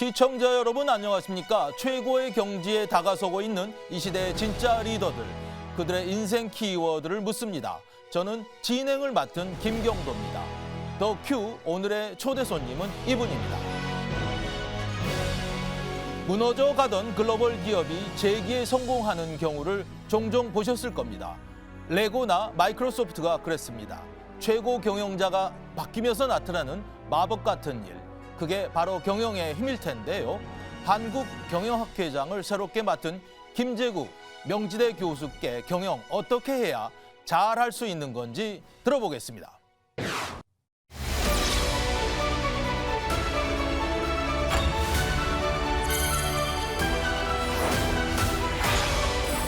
시청자 여러분 안녕하십니까? 최고의 경지에 다가서고 있는 이 시대의 진짜 리더들, 그들의 인생 키워드를 묻습니다. 저는 진행을 맡은 김경도입니다. 더 큐 오늘의 초대 손님은 이분입니다. 무너져 가던 글로벌 기업이 재기에 성공하는 경우를 종종 보셨을 겁니다. 레고나 마이크로소프트가 그랬습니다. 최고 경영자가 바뀌면서 나타나는 마법 같은 일. 그게 바로 경영의 힘일 텐데요. 한국경영학회장을 새롭게 맡은 김재국 명지대 교수께 경영 어떻게 해야 잘할 수 있는 건지 들어보겠습니다.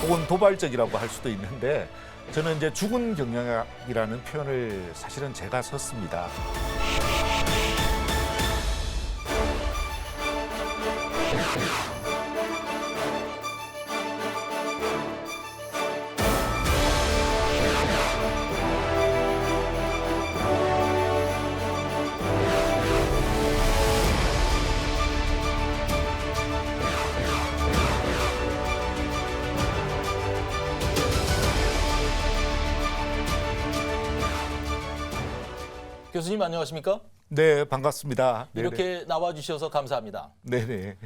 혹은 도발적이라고 할 수도 있는데 저는 이제 죽은 경영학이라는 표현을 사실은 제가 썼습니다. 교수님 안녕하십니까? 네, 반갑습니다. 이렇게 나와주셔서 감사합니다. 네네.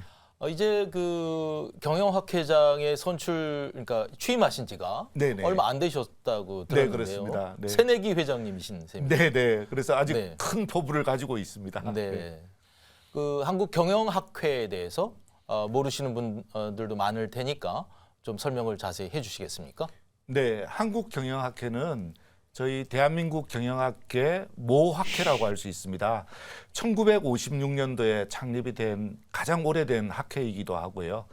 이제 그 경영학회장의 선출, 그러니까 취임하신 지가 네네. 얼마 안 되셨다고 네, 들었는데요. 그렇습니다. 네. 새내기 회장님이신 셈입니다. 네네. 그래서 아직 네. 큰 포부를 가지고 있습니다. 네. 그 한국 경영학회에 대해서 모르시는 분들도 많을 테니까 좀 설명을 자세히 해주시겠습니까? 네, 한국경영학회는 저희 대한민국 경영학계 모학회라고 할 수 있습니다. 1956년도에 창립이 된 가장 오래된 학회이기도 하고요.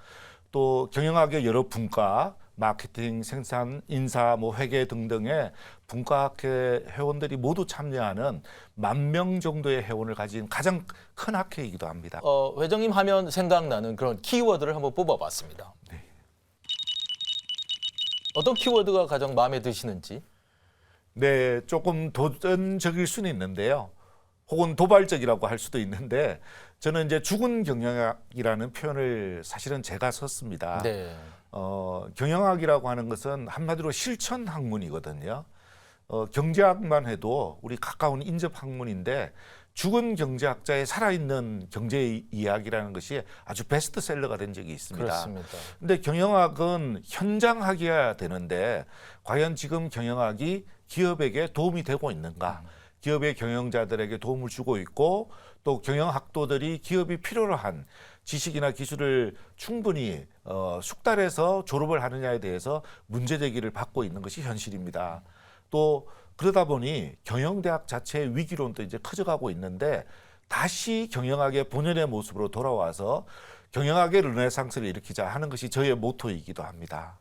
또 경영학의 여러 분과, 마케팅, 생산, 인사, 회계 등등의 분과학회 회원들이 모두 참여하는 10,000명 정도의 회원을 가진 가장 큰 학회이기도 합니다. 회장님 하면 생각나는 그런 키워드를 한번 뽑아봤습니다. 네. 어떤 키워드가 가장 마음에 드시는지? 네, 조금 도전적일 수는 있는데요. 혹은 도발적이라고 할 수도 있는데 저는 이제 죽은 경영학이라는 표현을 사실은 제가 썼습니다. 네. 경영학이라고 하는 것은 한마디로 실천 학문이거든요. 경제학만 해도 우리 가까운 인접 학문인데 죽은 경제학자의 살아있는 경제 이야기라는 것이 아주 베스트셀러가 된 적이 있습니다. 그렇습니다. 근데 경영학은 현장학이어야 되는데 과연 지금 경영학이 기업에게 도움이 되고 있는가? 기업의 경영자들에게 도움을 주고 있고 또 경영학도들이 기업이 필요로 한 지식이나 기술을 충분히 숙달해서 졸업을 하느냐에 대해서 문제제기를 받고 있는 것이 현실입니다. 또 그러다 보니 경영대학 자체의 위기론도 이제 커져가고 있는데 다시 경영학의 본연의 모습으로 돌아와서 경영학의 르네상스를 일으키자 하는 것이 저의 모토이기도 합니다.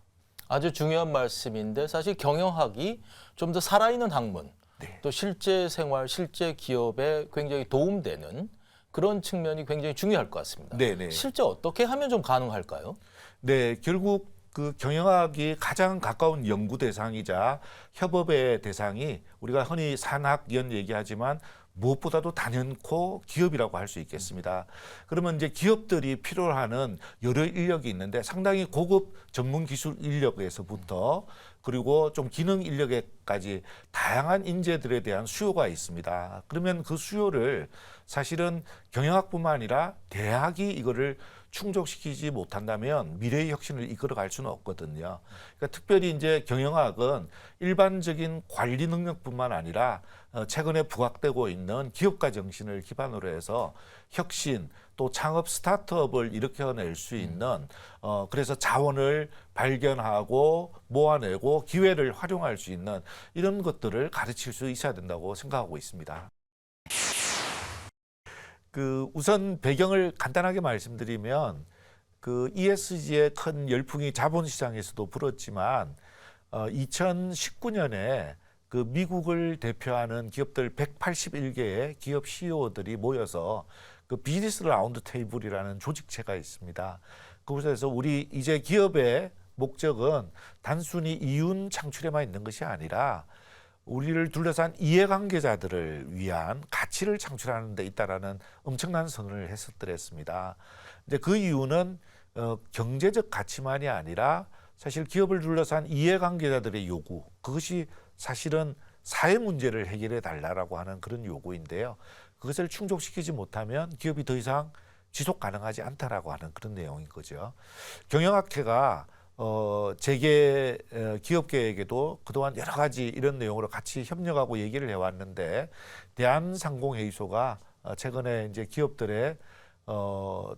아주 중요한 말씀인데 사실 경영학이 좀 더 살아있는 학문, 네. 또 실제 생활, 실제 기업에 굉장히 도움되는 그런 측면이 굉장히 중요할 것 같습니다. 네네. 실제 어떻게 하면 좀 가능할까요? 네, 결국 그 경영학이 가장 가까운 연구 대상이자 협업의 대상이 우리가 흔히 산학연 얘기하지만 무엇보다도 단연코 기업이라고 할 수 있겠습니다. 그러면 이제 기업들이 필요로 하는 여러 인력이 있는데 상당히 고급 전문 기술 인력에서부터 그리고 좀 기능 인력에까지 다양한 인재들에 대한 수요가 있습니다. 그러면 그 수요를 사실은 경영학뿐만 아니라 대학이 이거를 충족시키지 못한다면 미래의 혁신을 이끌어갈 수는 없거든요. 그러니까 특별히 이제 경영학은 일반적인 관리 능력뿐만 아니라 최근에 부각되고 있는 기업가 정신을 기반으로 해서 혁신 또 창업 스타트업을 일으켜낼 수 있는 그래서 자원을 발견하고 모아내고 기회를 활용할 수 있는 이런 것들을 가르칠 수 있어야 된다고 생각하고 있습니다. 우선 배경을 간단하게 말씀드리면 ESG의 큰 열풍이 자본시장에서도 불었지만 2019년에 미국을 대표하는 기업들 181개의 기업 CEO들이 모여서 비즈니스 라운드 테이블이라는 조직체가 있습니다. 그곳에서 우리 이제 기업의 목적은 단순히 이윤 창출에만 있는 것이 아니라 우리를 둘러싼 이해관계자들을 위한 가치를 창출하는 데 있다라는 엄청난 선언을 했었더랬습니다. 이제 그 이유는 경제적 가치만이 아니라 사실 기업을 둘러싼 이해관계자들의 요구, 그것이 사실은 사회 문제를 해결해 달라라고 하는 그런 요구인데요. 그것을 충족시키지 못하면 기업이 더 이상 지속 가능하지 않다라고 하는 그런 내용인 거죠. 경영학회가 재계 기업계에게도 그동안 여러 가지 이런 내용으로 같이 협력하고 얘기를 해왔는데 대한상공회의소가 최근에 이제 기업들의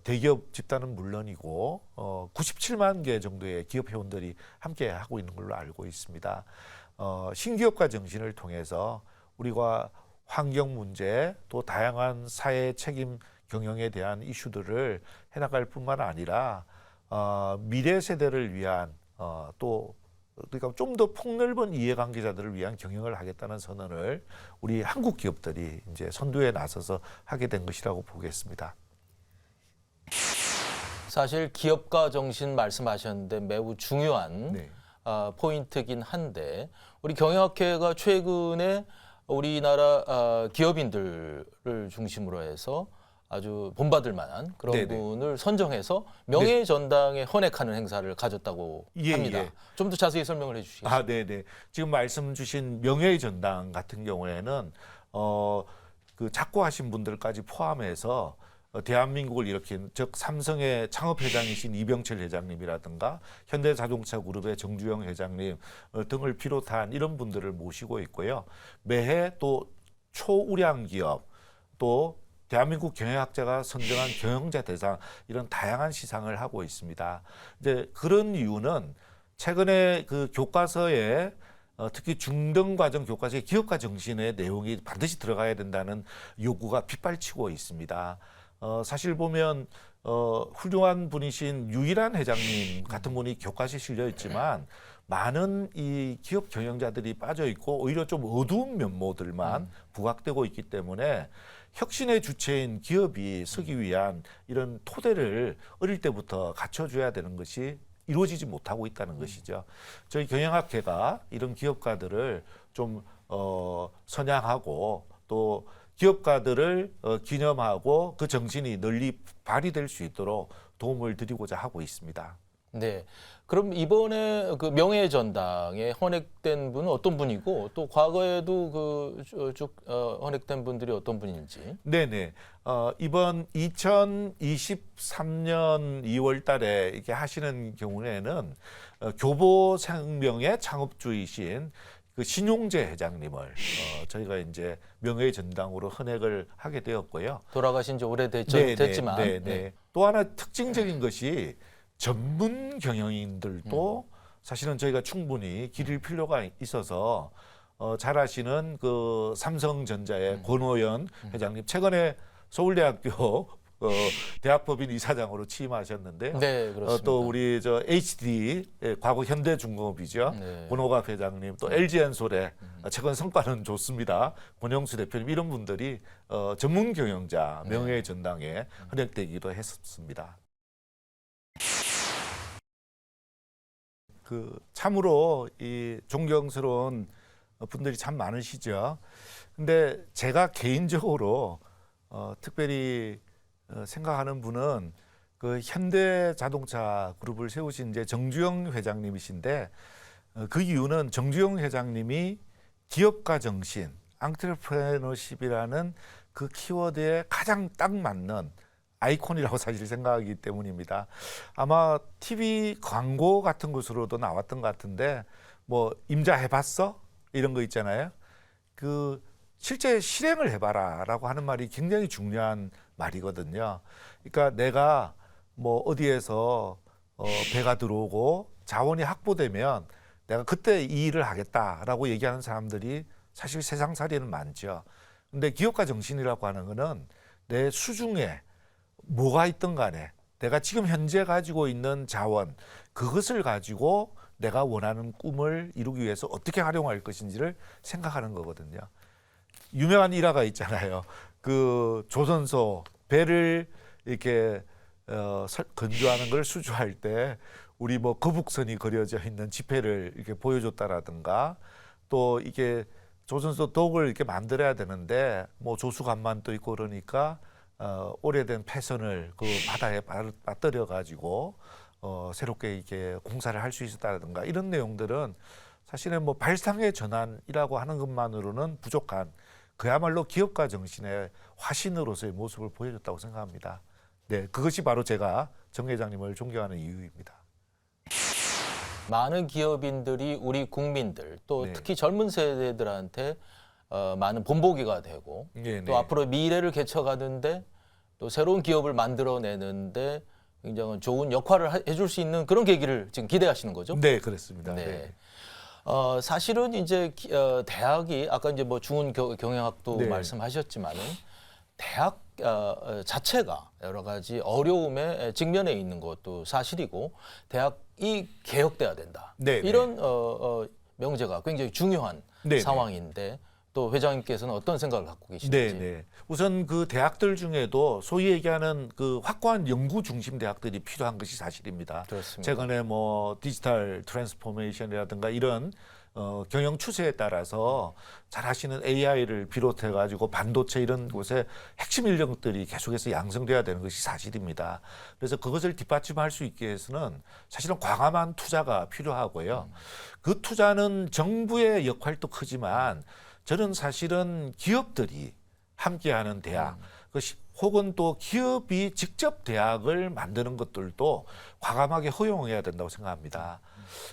대기업 집단은 물론이고 97만 개 정도의 기업 회원들이 함께 하고 있는 걸로 알고 있습니다. 신기업가 정신을 통해서 우리가 환경 문제 또 다양한 사회 책임 경영에 대한 이슈들을 해나갈 뿐만 아니라 미래 세대를 위한 또 그러니까 좀 더 폭넓은 이해관계자들을 위한 경영을 하겠다는 선언을 우리 한국 기업들이 이제 선두에 나서서 하게 된 것이라고 보겠습니다. 사실 기업가 정신 말씀하셨는데 매우 중요한 네. 포인트긴 한데 우리 경영학회가 최근에 우리나라 기업인들을 중심으로 해서 아주 본받을 만한 그런 네네. 분을 선정해서 명예전당에 헌액하는 행사를 가졌다고 예, 합니다. 예. 좀 더 자세히 설명을 해주시겠어요? 네네. 지금 말씀 주신 명예의 전당 같은 경우에는 그 작고하신 분들까지 포함해서 대한민국을 일으킨 즉 삼성의 창업회장이신 이병철 회장님이라든가 현대자동차 그룹의 정주영 회장님 등을 비롯한 이런 분들을 모시고 있고요. 매해 또 초우량 기업 또 대한민국 경영학자가 선정한 경영자 대상 이런 다양한 시상을 하고 있습니다. 이제 그런 이유는 최근에 그 교과서에 특히 중등과정 교과서의 기업가 정신의 내용이 반드시 들어가야 된다는 요구가 빗발치고 있습니다. 사실 보면 훌륭한 분이신 유일한 회장님 같은 분이 교과서에 실려 있지만 많은 이 기업 경영자들이 빠져 있고 오히려 좀 어두운 면모들만 부각되고 있기 때문에 혁신의 주체인 기업이 서기 위한 이런 토대를 어릴 때부터 갖춰줘야 되는 것이 이루어지지 못하고 있다는 것이죠. 저희 경영학회가 이런 기업가들을 좀 선양하고 또 기업가들을 기념하고 그 정신이 널리 발휘될 수 있도록 도움을 드리고자 하고 있습니다. 네. 그럼 이번에 그 명예전당에 헌액된 분은 어떤 분이고 또 과거에도 쭉 헌액된 분들이 어떤 분인지? 네네. 이번 2023년 2월 달에 이렇게 하시는 경우에는 교보생명의 창업주이신 그 신용재 회장님을 저희가 이제 명예의 전당으로 헌액을 하게 되었고요. 돌아가신 지 오래됐지만 네. 또 하나 특징적인 것이 전문 경영인들도 사실은 저희가 충분히 기릴 필요가 있어서 잘 아시는 그 삼성전자의 권오연 회장님 최근에 서울대학교 대학법인 이사장으로 취임하셨는데요. 네, 그렇습니다. 또 우리 저 HD 과거 현대중공업이죠. 네. 권오갑 회장님, 또 LG엔솔의 최근 성과는 좋습니다. 권영수 대표님 이런 분들이 전문 경영자 명예의 전당에 헌액되기도 했었습니다. 그 참으로 이 존경스러운 분들이 참 많으시죠. 근데 제가 개인적으로 특별히 생각하는 분은 그 현대자동차 그룹을 세우신 이제 정주영 회장님이신데 그 이유는 정주영 회장님이 기업가 정신, 앙트레프레너십이라는 그 키워드에 가장 딱 맞는 아이콘이라고 사실 생각하기 때문입니다. 아마 TV 광고 같은 것으로도 나왔던 것 같은데 뭐 임자 해봤어? 이런 거 있잖아요. 그 실제 실행을 해봐라라고 하는 말이 굉장히 중요한 말이거든요. 그러니까 내가 뭐 어디에서 배가 들어오고 자원이 확보되면 내가 그때 이 일을 하겠다라고 얘기하는 사람들이 사실 세상살이는 많죠. 근데 기업가 정신이라고 하는 거는 내 수중에 뭐가 있든 간에 내가 지금 현재 가지고 있는 자원 그것을 가지고 내가 원하는 꿈을 이루기 위해서 어떻게 활용할 것인지를 생각하는 거거든요. 유명한 일화가 있잖아요. 그 조선소 배를 이렇게 건조하는 걸 수주할 때 우리 뭐 거북선이 그려져 있는 지폐를 이렇게 보여줬다라든가 또 이게 조선소독을 이렇게 만들어야 되는데 뭐 조수간만도 있고 그러니까 오래된 패선을 그 바다에 빠뜨려 가지고 새롭게 이렇게 공사를 할 수 있었다든가 이런 내용들은 사실은 뭐 발상의 전환이라고 하는 것만으로는 부족한 그야말로 기업가 정신의 화신으로서의 모습을 보여줬다고 생각합니다. 네, 그것이 바로 제가 정 회장님을 존경하는 이유입니다. 많은 기업인들이 우리 국민들 또 네. 특히 젊은 세대들한테 많은 본보기가 되고 네, 또 네. 앞으로 미래를 개척하는데 또 새로운 기업을 만들어내는데 굉장히 좋은 역할을 해줄 수 있는 그런 계기를 지금 기대하시는 거죠? 네, 그렇습니다. 네. 네. 사실은 이제 대학이 아까 이제 뭐 중은 경영학도 네. 말씀하셨지만은 대학 자체가 여러 가지 어려움에 직면해 있는 것도 사실이고 대학이 개혁돼야 된다. 네, 네. 이런 명제가 굉장히 중요한 네, 상황인데 또 회장님께서는 어떤 생각을 갖고 네, 계신지. 네. 우선 그 대학들 중에도 소위 얘기하는 그 확고한 연구 중심 대학들이 필요한 것이 사실입니다. 그렇습니다. 최근에 뭐 디지털 트랜스포메이션이라든가 이런 경영 추세에 따라서 잘 하시는 AI를 비롯해 가지고 반도체 이런 곳에 핵심 인력들이 계속해서 양성돼야 되는 것이 사실입니다. 그래서 그것을 뒷받침할 수 있게 해서는 사실은 과감한 투자가 필요하고요. 그 투자는 정부의 역할도 크지만 저는 사실은 기업들이 함께하는 대학, 혹은 또 기업이 직접 대학을 만드는 것들도 과감하게 허용해야 된다고 생각합니다.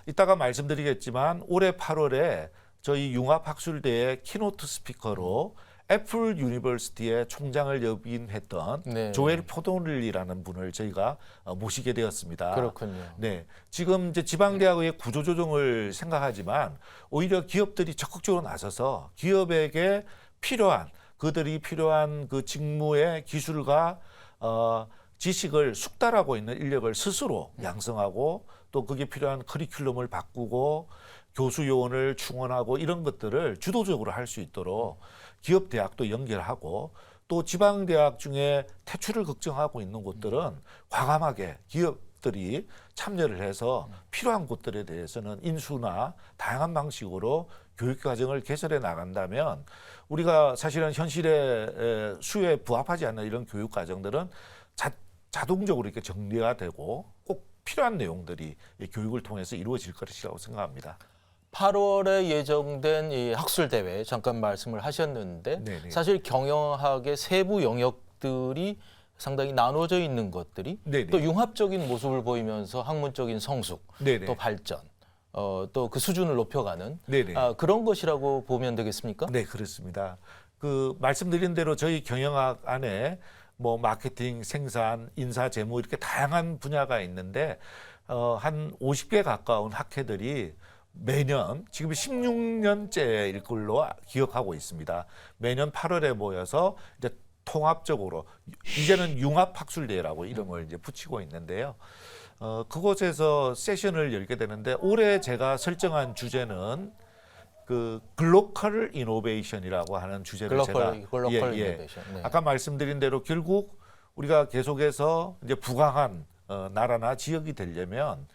이따가 말씀드리겠지만 올해 8월에 저희 융합학술대의 키노트 스피커로 애플 유니버시티의 총장을 역임했던 네. 조엘 포도닐이라는 분을 저희가 모시게 되었습니다. 그렇군요. 네, 지금 이제 지방대학의 구조조정을 생각하지만 오히려 기업들이 적극적으로 나서서 기업에게 그들이 필요한 그 직무의 기술과 지식을 숙달하고 있는 인력을 스스로 양성하고 또 그게 필요한 커리큘럼을 바꾸고 교수 요원을 충원하고 이런 것들을 주도적으로 할 수 있도록 기업 대학도 연결하고 또 지방 대학 중에 퇴출을 걱정하고 있는 곳들은 과감하게 기업들이 참여를 해서 필요한 곳들에 대해서는 인수나 다양한 방식으로 교육 과정을 개설해 나간다면 우리가 사실은 현실의 수요에 부합하지 않는 이런 교육 과정들은 자동적으로 이렇게 정리가 되고 꼭 필요한 내용들이 이 교육을 통해서 이루어질 것이라고 생각합니다. 8월에 예정된 이 학술 대회 잠깐 말씀을 하셨는데 네네. 사실 경영학의 세부 영역들이 상당히 나눠져 있는 것들이 네네. 또 융합적인 모습을 보이면서 학문적인 성숙, 네네. 또 발전, 또 그 수준을 높여가는 네네. 그런 것이라고 보면 되겠습니까? 네, 그렇습니다. 그 말씀드린 대로 저희 경영학 안에 뭐 마케팅, 생산, 인사, 재무 이렇게 다양한 분야가 있는데 한 50개 가까운 학회들이 매년 지금 16년째일 걸로 기억하고 있습니다. 매년 8월에 모여서 이제 통합적으로 이제는 융합학술대회라고 이름을 이제 붙이고 있는데요. 그곳에서 세션을 열게 되는데 올해 제가 설정한 주제는 그 글로컬 이노베이션이라고 하는 주제를 글로컬 이노베이션. 네. 아까 말씀드린 대로 결국 우리가 계속해서 이제 부강한 나라나 지역이 되려면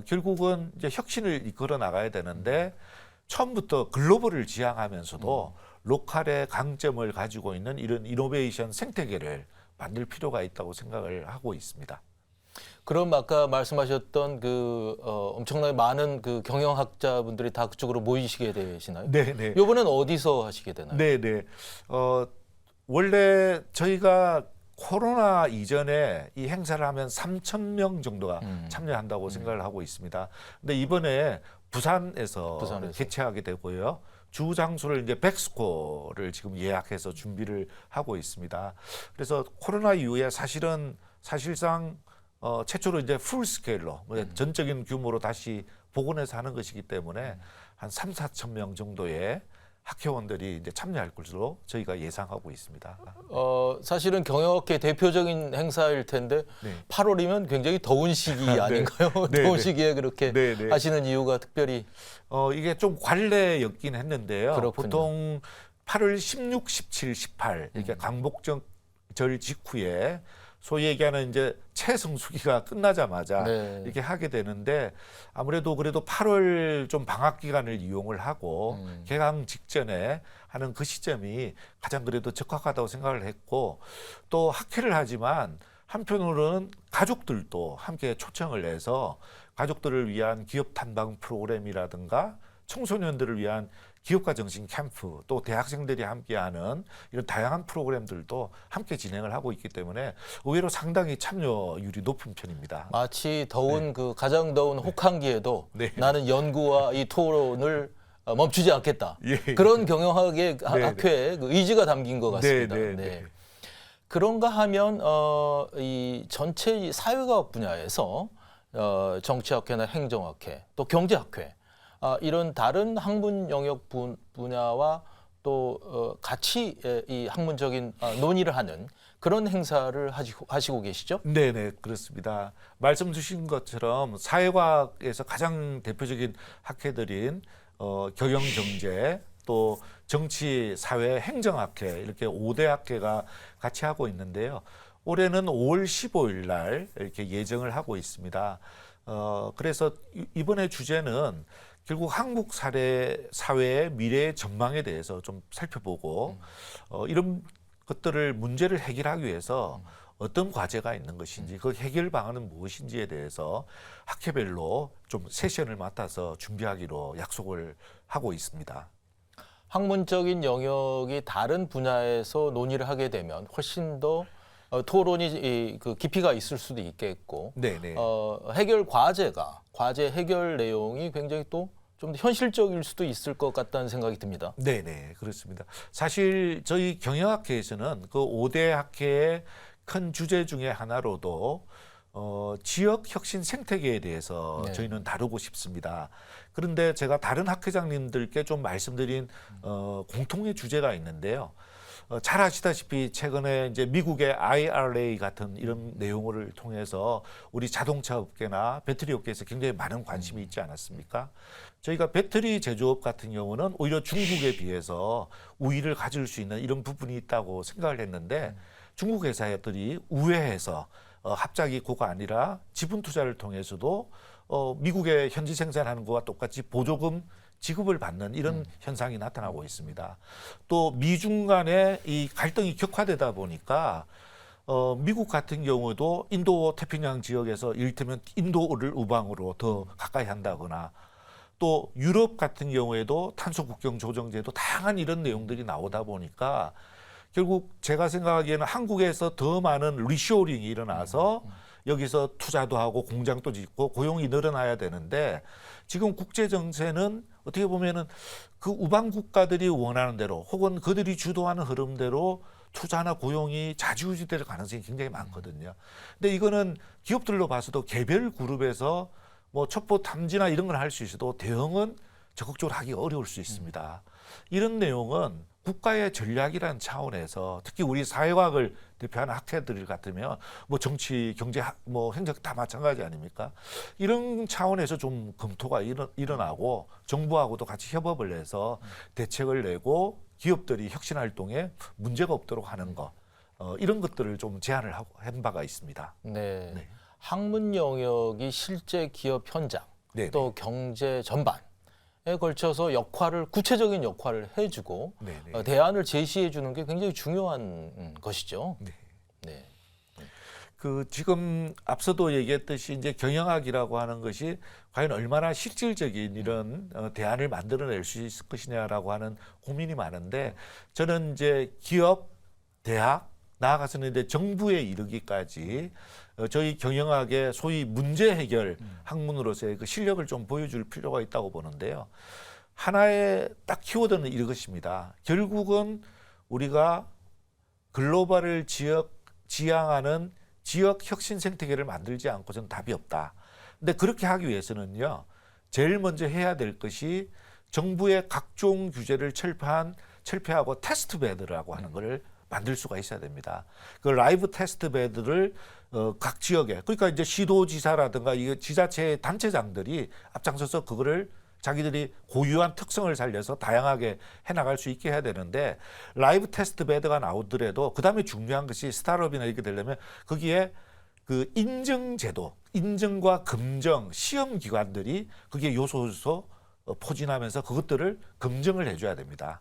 결국은 이제 혁신을 이끌어 나가야 되는데 처음부터 글로벌을 지향하면서도 로컬의 강점을 가지고 있는 이런 이노베이션 생태계를 만들 필요가 있다고 생각을 하고 있습니다. 그럼 아까 말씀하셨던 그 엄청나게 많은 그 경영학자분들이 다 그쪽으로 모이시게 되시나요? 네. 이번엔 어디서 하시게 되나요? 네. 원래 저희가 코로나 이전에 이 행사를 하면 3,000명 정도가 참여한다고 생각을 하고 있습니다. 근데 이번에 부산에서 개최하게 되고요. 주 장소를 이제 백스코를 지금 예약해서 준비를 하고 있습니다. 그래서 코로나 이후에 사실상 최초로 이제 풀 스케일로 전적인 규모로 다시 복원해서 하는 것이기 때문에 한 3,4천 명 정도의 학회원들이 이제 참여할 것으로 저희가 예상하고 있습니다. 사실은 경영학계 대표적인 행사일 텐데 네. 8월이면 굉장히 더운 시기 아닌가요? 네, 더운 네. 시기에 그렇게 네. 하시는 이유가 특별히 이게 좀 관례였긴 했는데요. 그렇군요. 보통 8월 16, 17, 18 이렇게 광복절 직후에 소위 얘기하는 이제 채성수기가 끝나자마자 네. 이렇게 하게 되는데 아무래도 그래도 8월 좀 방학 기간을 이용을 하고 개강 직전에 하는 그 시점이 가장 그래도 적합하다고 생각을 했고 또 학회를 하지만 한편으로는 가족들도 함께 초청을 해서 가족들을 위한 기업 탐방 프로그램이라든가 청소년들을 위한 기업가 정신 캠프 또 대학생들이 함께하는 이런 다양한 프로그램들도 함께 진행을 하고 있기 때문에 의외로 상당히 참여율이 높은 편입니다. 마치 더운 그 가장 더운 혹한기에도 네. 나는 연구와 이 토론을 멈추지 않겠다. 예. 그런 경영학의 네. 학회에 그 의지가 담긴 것 같습니다. 네, 네, 네. 그런가 하면 이 전체 이 사회과학 분야에서 정치학회나 행정학회 또 경제학회 이런 다른 학문 영역 분야와 또 같이 이 학문적인 논의를 하는 그런 행사를 하시고 계시죠? 네네 그렇습니다. 말씀 주신 것처럼 사회과학에서 가장 대표적인 학회들인 경영경제 또 정치, 사회, 행정학회 이렇게 5대 학회가 같이 하고 있는데요. 올해는 5월 15일 날 이렇게 예정을 하고 있습니다. 그래서 이번에 주제는 결국 한국 사회의 미래의 전망에 대해서 좀 살펴보고 이런 것들을 문제를 해결하기 위해서 어떤 과제가 있는 것인지 그 해결 방안은 무엇인지에 대해서 학회별로 좀 세션을 맡아서 준비하기로 약속을 하고 있습니다. 학문적인 영역이 다른 분야에서 논의를 하게 되면 훨씬 더 토론이 그 깊이가 있을 수도 있겠고 네네. 해결 과제 해결 내용이 굉장히 또 좀 더 현실적일 수도 있을 것 같다는 생각이 듭니다. 네네 그렇습니다. 사실 저희 경영학회에서는 그 5대 학회의 큰 주제 중에 하나로도 지역 혁신 생태계에 대해서 네. 저희는 다루고 싶습니다. 그런데 제가 다른 학회장님들께 좀 말씀드린 공통의 주제가 있는데요. 잘 아시다시피 최근에 이제 미국의 IRA 같은 이런 내용을 통해서 우리 자동차 업계나 배터리 업계에서 굉장히 많은 관심이 있지 않았습니까? 저희가 배터리 제조업 같은 경우는 오히려 중국에 비해서 우위를 가질 수 있는 이런 부분이 있다고 생각을 했는데 중국 회사들이 우회해서 합작이 고가 아니라 지분 투자를 통해서도 미국의 현지 생산하는 것과 똑같이 보조금 지급을 받는 이런 현상이 나타나고 있습니다. 또 미중 간의 이 갈등이 격화되다 보니까 미국 같은 경우도 인도 태평양 지역에서 이를테면 인도를 우방으로 더 가까이 한다거나 또 유럽 같은 경우에도 탄소 국경 조정제도 다양한 이런 내용들이 나오다 보니까 결국 제가 생각하기에는 한국에서 더 많은 리쇼링이 일어나서 여기서 투자도 하고 공장도 짓고 고용이 늘어나야 되는데 지금 국제 정세는 어떻게 보면은 그 우방 국가들이 원하는 대로 혹은 그들이 주도하는 흐름대로 투자나 고용이 좌지우지될 가능성이 굉장히 많거든요. 근데 이거는 기업들로 봐서도 개별 그룹에서 뭐 첩보 탐지나 이런 걸 할 수 있어도 대응은 적극적으로 하기 어려울 수 있습니다. 이런 내용은 국가의 전략이라는 차원에서 특히 우리 사회과학을 대표하는 학회들 같으면 뭐 정치, 경제, 뭐 행정 다 마찬가지 아닙니까? 이런 차원에서 좀 검토가 일어나고 정부하고도 같이 협업을 해서 대책을 내고 기업들이 혁신 활동에 문제가 없도록 하는 것 이런 것들을 좀 제안을 한 바가 있습니다. 네. 네. 학문 영역이 실제 기업 현장 네, 또 경제 전반에 걸쳐서 구체적인 역할을 해주고 네, 네. 대안을 제시해 주는 게 굉장히 중요한 것이죠. 네. 네. 그 지금 앞서도 얘기했듯이 이제 경영학이라고 하는 것이 과연 얼마나 실질적인 이런 대안을 만들어낼 수 있을 것이냐라고 하는 고민이 많은데 저는 이제 기업, 대학 나아가서는 이제 정부에 이르기까지 저희 경영학의 소위 문제 해결 학문으로서의 그 실력을 좀 보여줄 필요가 있다고 보는데요. 하나의 딱 키워드는 이것입니다. 결국은 우리가 글로벌을 지향하는 지역 혁신 생태계를 만들지 않고서는 답이 없다. 근데 그렇게 하기 위해서는요. 제일 먼저 해야 될 것이 정부의 각종 규제를 철폐하고 테스트 베드라고 하는 것을 만들 수가 있어야 됩니다. 그 라이브 테스트 베드를 각 지역에 그러니까 이제 시도지사라든가 이 지자체 단체장들이 앞장서서 그거를 자기들이 고유한 특성을 살려서 다양하게 해나갈 수 있게 해야 되는데 라이브 테스트 베드가 나오더라도 그다음에 중요한 것이 스타트업이나 이렇게 되려면 거기에 그 인증 제도, 인증과 검증, 시험 기관들이 그게 요소요소 포진하면서 그것들을 검증을 해줘야 됩니다.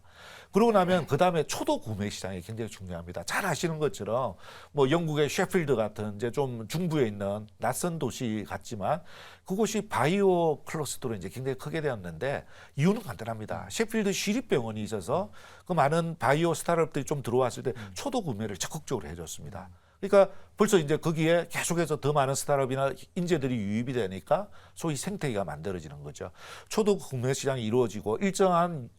그러고 나면 그 다음에 초도 구매 시장이 굉장히 중요합니다. 잘 아시는 것처럼 뭐 영국의 셰필드 같은 이제 좀 중부에 있는 낯선 도시 같지만 그곳이 바이오 클러스터로 이제 굉장히 크게 되었는데 이유는 간단합니다. 셰필드 시립병원이 있어서 그 많은 바이오 스타트업들이 좀 들어왔을 때 초도 구매를 적극적으로 해줬습니다. 그러니까 벌써 이제 거기에 계속해서 더 많은 스타트업이나 인재들이 유입이 되니까 소위 생태계가 만들어지는 거죠. 초도 구매 시장이 이루어지고 일정한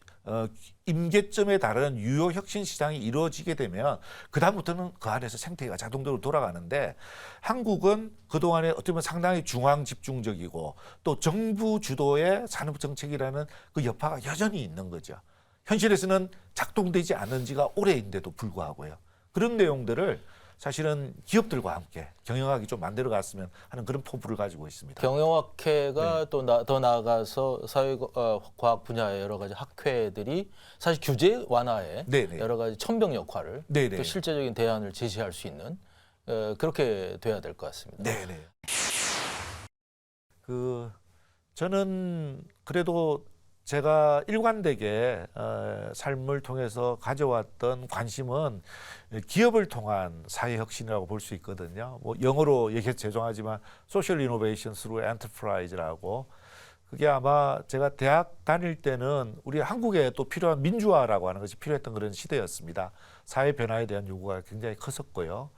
임계점에 달하는 유효 혁신 시장이 이루어지게 되면 그다음부터는 그 안에서 생태계가 자동적으로 돌아가는데 한국은 그동안에 어떻게 보면 상당히 중앙 집중적이고 또 정부 주도의 산업 정책이라는 그 여파가 여전히 있는 거죠. 현실에서는 작동되지 않은 지가 오래인데도 불구하고요. 그런 내용들을 사실은 기업들과 함께 경영학이 좀 만들어갔으면 하는 그런 포부를 가지고 있습니다. 경영학회가 또 더 나아가서 사회과학 분야의 여러 가지 학회들이 사실 규제 완화에 네네. 여러 가지 천병 역할을 네네. 또 실제적인 대안을 제시할 수 있는 그렇게 돼야 될 것 같습니다. 네네. 저는 그래도 제가 일관되게 삶을 통해서 가져왔던 관심은 기업을 통한 사회 혁신이라고 볼 수 있거든요. 뭐 영어로 얘기해서 죄송하지만 Social Innovation through Enterprise라고 그게 아마 제가 대학 다닐 때는 우리 한국에 또 필요한 민주화라고 하는 것이 필요했던 그런 시대였습니다. 사회 변화에 대한 요구가 굉장히 컸었고요.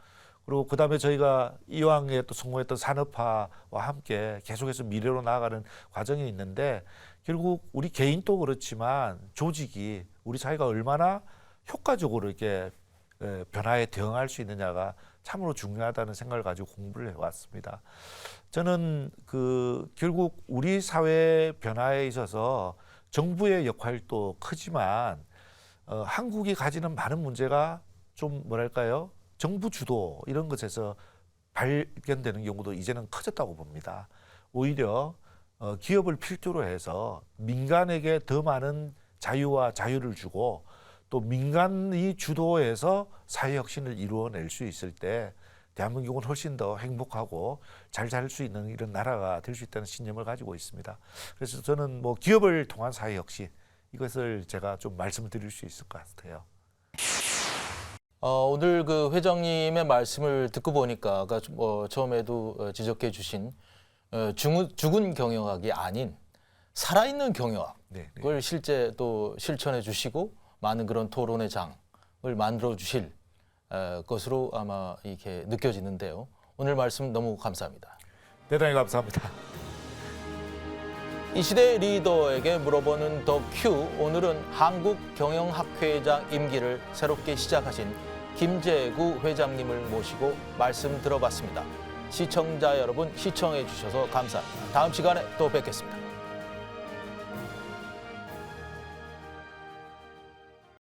그리고 그다음에 저희가 이왕에 또 성공했던 산업화와 함께 계속해서 미래로 나아가는 과정이 있는데 결국 우리 개인도 그렇지만 조직이 우리 사회가 얼마나 효과적으로 이렇게 변화에 대응할 수 있느냐가 참으로 중요하다는 생각을 가지고 공부를 해왔습니다. 저는 결국 우리 사회 변화에 있어서 정부의 역할도 크지만 한국이 가지는 많은 문제가 좀 뭐랄까요? 정부 주도 이런 것에서 발견되는 경우도 이제는 커졌다고 봅니다. 오히려 기업을 필두로 해서 민간에게 더 많은 자유와 자유를 주고 또 민간이 주도해서 사회혁신을 이루어낼 수 있을 때 대한민국은 훨씬 더 행복하고 잘 살 수 있는 이런 나라가 될 수 있다는 신념을 가지고 있습니다. 그래서 저는 뭐 기업을 통한 사회혁신 이것을 제가 좀 말씀을 드릴 수 있을 것 같아요. 오늘 그 회장님의 말씀을 듣고 보니까 아까 처음에도 지적해 주신 죽은 경영학이 아닌 살아있는 경영학을 실제 또 실천해 주시고 많은 그런 토론의 장을 만들어 주실 것으로 아마 이렇게 느껴지는데요. 오늘 말씀 너무 감사합니다. 대단히 감사합니다. 이 시대 리더에게 물어보는 더 큐, 오늘은 한국경영학회장 임기를 새롭게 시작하신 김재구 회장님을 모시고 말씀 들어봤습니다. 시청자 여러분 시청해 주셔서 감사합니다. 다음 시간에 또 뵙겠습니다.